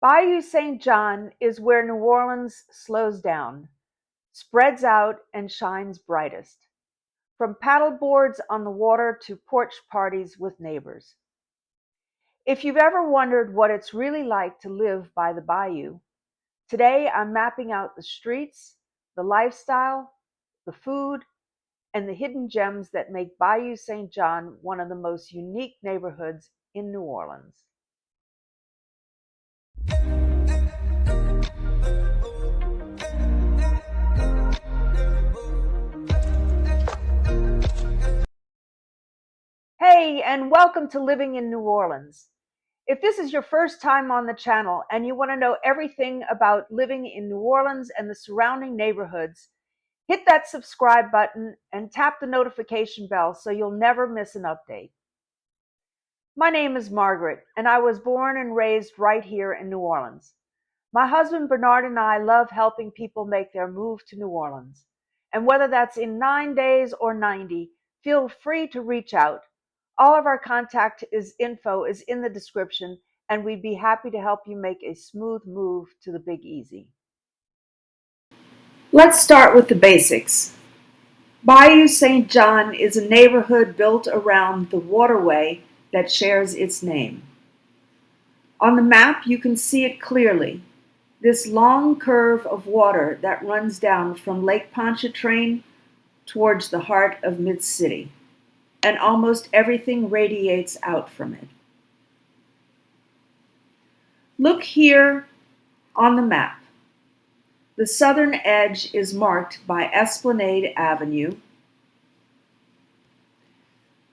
Bayou St John is where New Orleans slows down, spreads out, and shines brightest, from paddleboards on the water to porch parties with neighbors. If you've ever wondered what it's really like to live by the bayou, today I'm mapping out the streets, the lifestyle, the food, and the hidden gems that make Bayou St John one of the most unique neighborhoods in New Orleans. Hey, and welcome to Living in New Orleans. If this is your first time on the channel and you want to know everything about living in New Orleans and the surrounding neighborhoods, hit that subscribe button and tap the notification bell so you'll never miss an update. My name is Margaret, and I was born and raised right here in New Orleans. My husband Bernard and I love helping people make their move to New Orleans. And whether that's in 9 days or 90, feel free to reach out. All of our contact info is in the description, and we'd be happy to help you make a smooth move to the Big Easy. Let's start with the basics. Bayou St John is a neighborhood built around the waterway that shares its name. On the map, you can see it clearly. This long curve of water that runs down from Lake Pontchartrain towards the heart of Mid-City, and almost everything radiates out from it. Look here on the map. The southern edge is marked by Esplanade Avenue.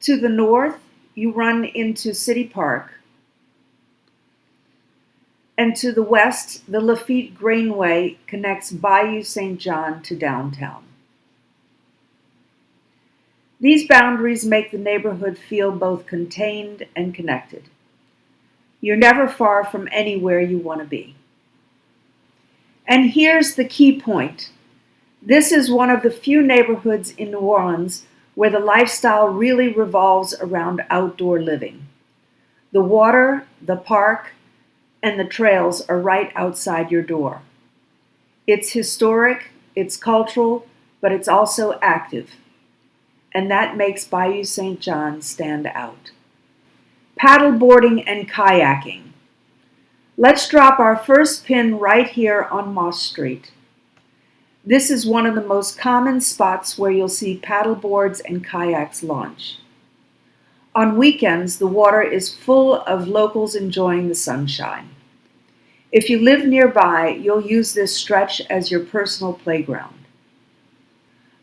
To the north, you run into City Park. And to the west, the Lafitte Greenway connects Bayou St John to downtown. These boundaries make the neighborhood feel both contained and connected. You're never far from anywhere you want to be. And here's the key point. This is one of the few neighborhoods in New Orleans where the lifestyle really revolves around outdoor living. The water, the park, and the trails are right outside your door. It's historic, it's cultural, but it's also active. And that makes Bayou St John stand out. Paddleboarding and kayaking. Let's drop our first pin right here on Moss Street. This is one of the most common spots where you'll see paddleboards and kayaks launch. On weekends, the water is full of locals enjoying the sunshine. If you live nearby, you'll use this stretch as your personal playground.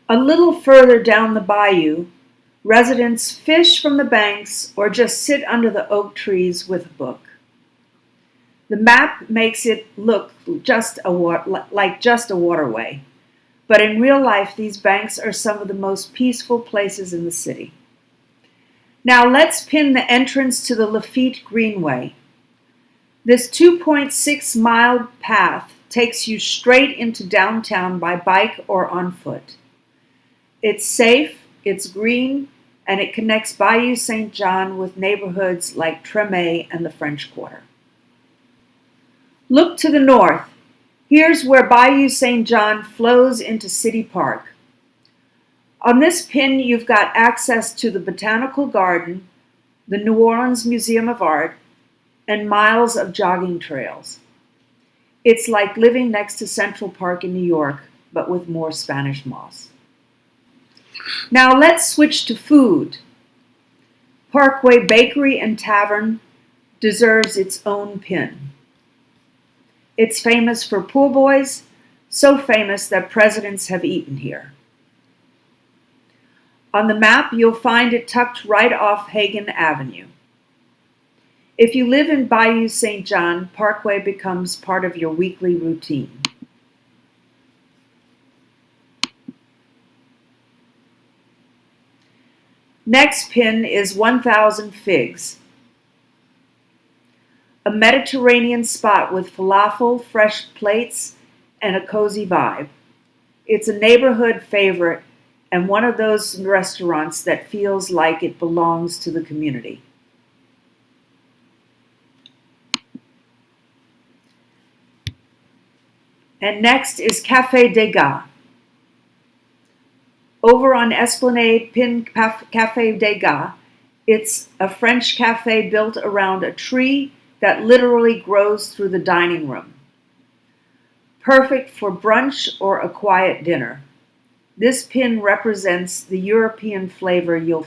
A little further down the bayou, residents fish from the banks or just sit under the oak trees with a book. The map makes it look like just a waterway, but in real life, these banks are some of the most peaceful places in the city. Now let's pin the entrance to the Lafitte Greenway. This 2.6-mile path takes you straight into downtown by bike or on foot. It's safe, it's green, and it connects Bayou St John with neighborhoods like Treme and the French Quarter. Look to the north. Here's where Bayou St John flows into City Park. On this pin, you've got access to the Botanical Garden, the New Orleans Museum of Art, and miles of jogging trails. It's like living next to Central Park in New York, but with more Spanish moss. Now let's switch to food. Parkway Bakery and Tavern deserves its own pin. It's famous for po' boys, so famous that presidents have eaten here. On the map, you'll find it tucked right off Hagan Avenue. If you live in Bayou St John, Parkway becomes part of your weekly routine. Next pin is 1000 Figs, a Mediterranean spot with falafel, fresh plates, and a cozy vibe. It's a neighborhood favorite and one of those restaurants that feels like it belongs to the community. And next is Café Degas. Over on Esplanade, pin Café Degas. It's a French cafe built around a tree that literally grows through the dining room. Perfect for brunch or a quiet dinner. This pin represents the European flavor you'll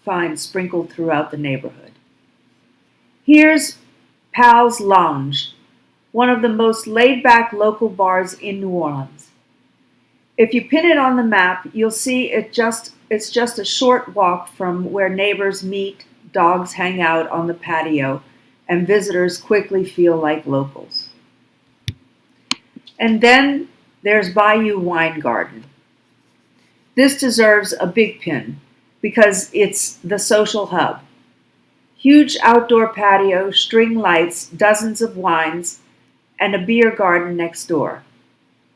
find sprinkled throughout the neighborhood. Here's Pal's Lounge, one of the most laid-back local bars in New Orleans. If you pin it on the map, you'll see it's just a short walk from where neighbors meet, dogs hang out on the patio, and visitors quickly feel like locals. And then there's Bayou Wine Garden. This deserves a big pin because it's the social hub. Huge outdoor patio, string lights, dozens of wines, and a beer garden next door.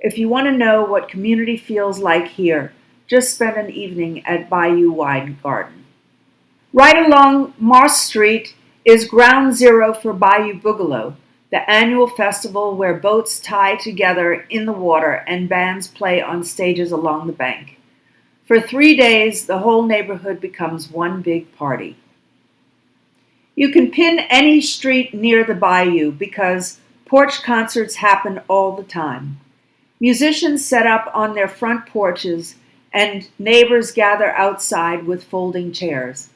If you want to know what community feels like here, just spend an evening at Bayou Wine Garden. Right along Moss Street is Ground Zero for Bayou Boogaloo, the annual festival where boats tie together in the water and bands play on stages along the bank. For 3 days, the whole neighborhood becomes one big party. You can pin any street near the bayou because porch concerts happen all the time. Musicians set up on their front porches and neighbors gather outside with folding chairs.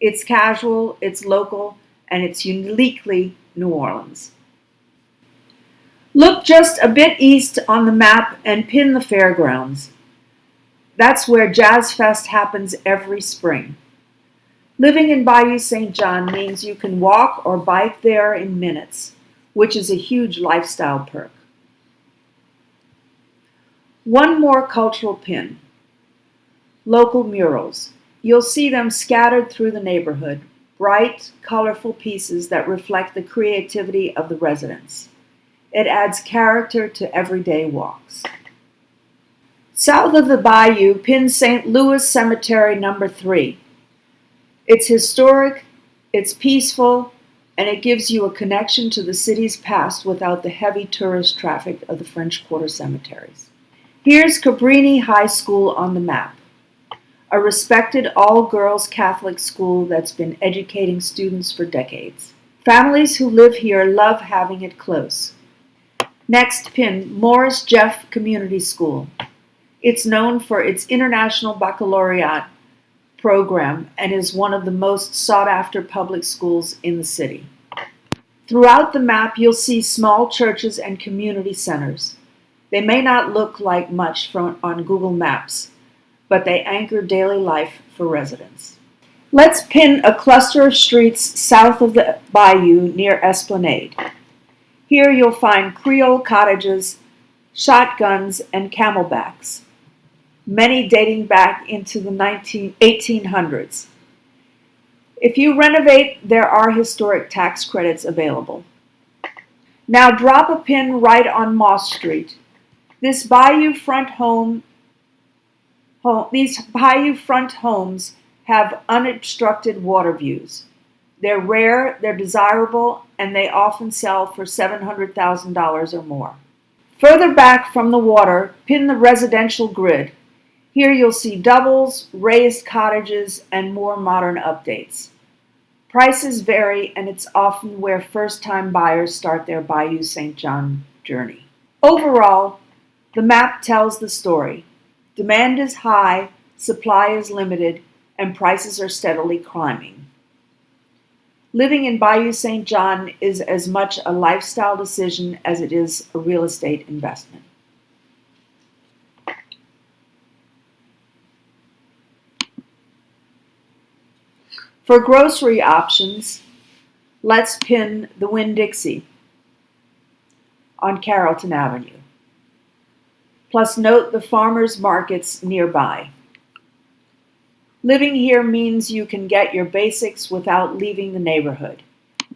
It's casual, it's local, and it's uniquely New Orleans. Look just a bit east on the map and pin the fairgrounds. That's where Jazz Fest happens every spring. Living in Bayou St John means you can walk or bike there in minutes, which is a huge lifestyle perk. One more cultural pin. Local murals. You'll see them scattered through the neighborhood, bright, colorful pieces that reflect the creativity of the residents. It adds character to everyday walks. South of the bayou, pin St. Louis Cemetery No. 3. It's historic, it's peaceful, and it gives you a connection to the city's past without the heavy tourist traffic of the French Quarter cemeteries. Here's Cabrini High School on the map, a respected all-girls Catholic school that's been educating students for decades. Families who live here love having it close. Next, pin Morris Jeff Community School. It's known for its International Baccalaureate program and is one of the most sought-after public schools in the city. Throughout the map, you'll see small churches and community centers. They may not look like much on Google Maps, but they anchor daily life for residents. Let's pin a cluster of streets south of the bayou near Esplanade. Here you'll find Creole cottages, shotguns, and camelbacks, many dating back into the 1800s. If you renovate, there are historic tax credits available. Now drop a pin right on Moss Street. These bayou front homes have unobstructed water views. They're rare, they're desirable, and they often sell for $700,000 or more. Further back from the water, pin the residential grid. Here you'll see doubles, raised cottages, and more modern updates. Prices vary, and it's often where first-time buyers start their Bayou St John journey. Overall, the map tells the story. Demand is high, supply is limited, and prices are steadily climbing. Living in Bayou St John is as much a lifestyle decision as it is a real estate investment. For grocery options, let's pin the Winn-Dixie on Carrollton Avenue. Plus note the farmers markets nearby. Living here means you can get your basics without leaving the neighborhood,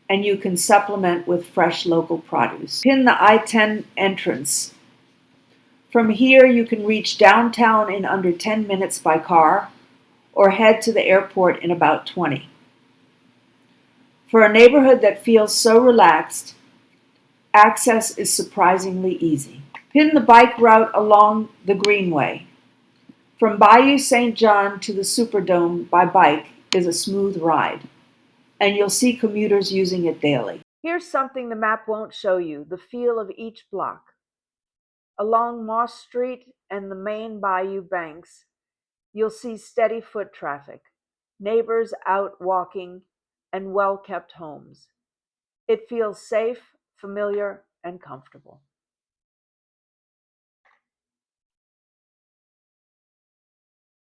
and you can supplement with fresh local produce. Pin the I-10 entrance. From here you can reach downtown in under 10 minutes by car, or head to the airport in about 20. For a neighborhood that feels so relaxed, access is surprisingly easy. Pin the bike route along the Greenway. From Bayou St John to the Superdome by bike is a smooth ride, and you'll see commuters using it daily. Here's something the map won't show you: the feel of each block. Along Moss Street and the main bayou banks, you'll see steady foot traffic, neighbors out walking, and well kept homes. It feels safe, familiar, and comfortable.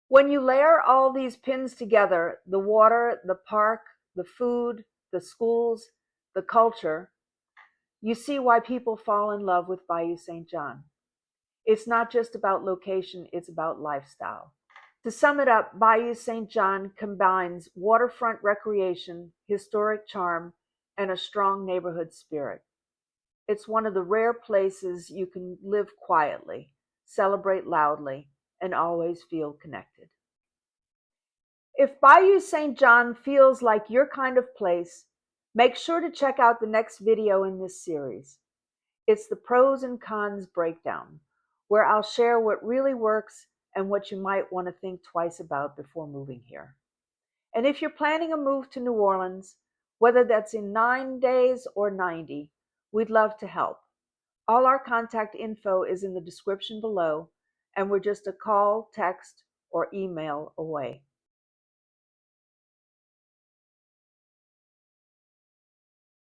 When you layer all these pins together, the water, the park, the food, the schools, the culture, you see why people fall in love with Bayou St. John. It's not just about location, it's about lifestyle. To sum it up, Bayou St. John combines waterfront recreation, historic charm, and a strong neighborhood spirit. It's one of the rare places you can live quietly, celebrate loudly, and always feel connected. If Bayou St. John feels like your kind of place, make sure to check out the next video in this series. It's the pros and cons breakdown, where I'll share what really works and what you might want to think twice about before moving here. And if you're planning a move to New Orleans, whether that's in 9 days or 90, we'd love to help. All our contact info is in the description below, and we're just a call, text, or email away.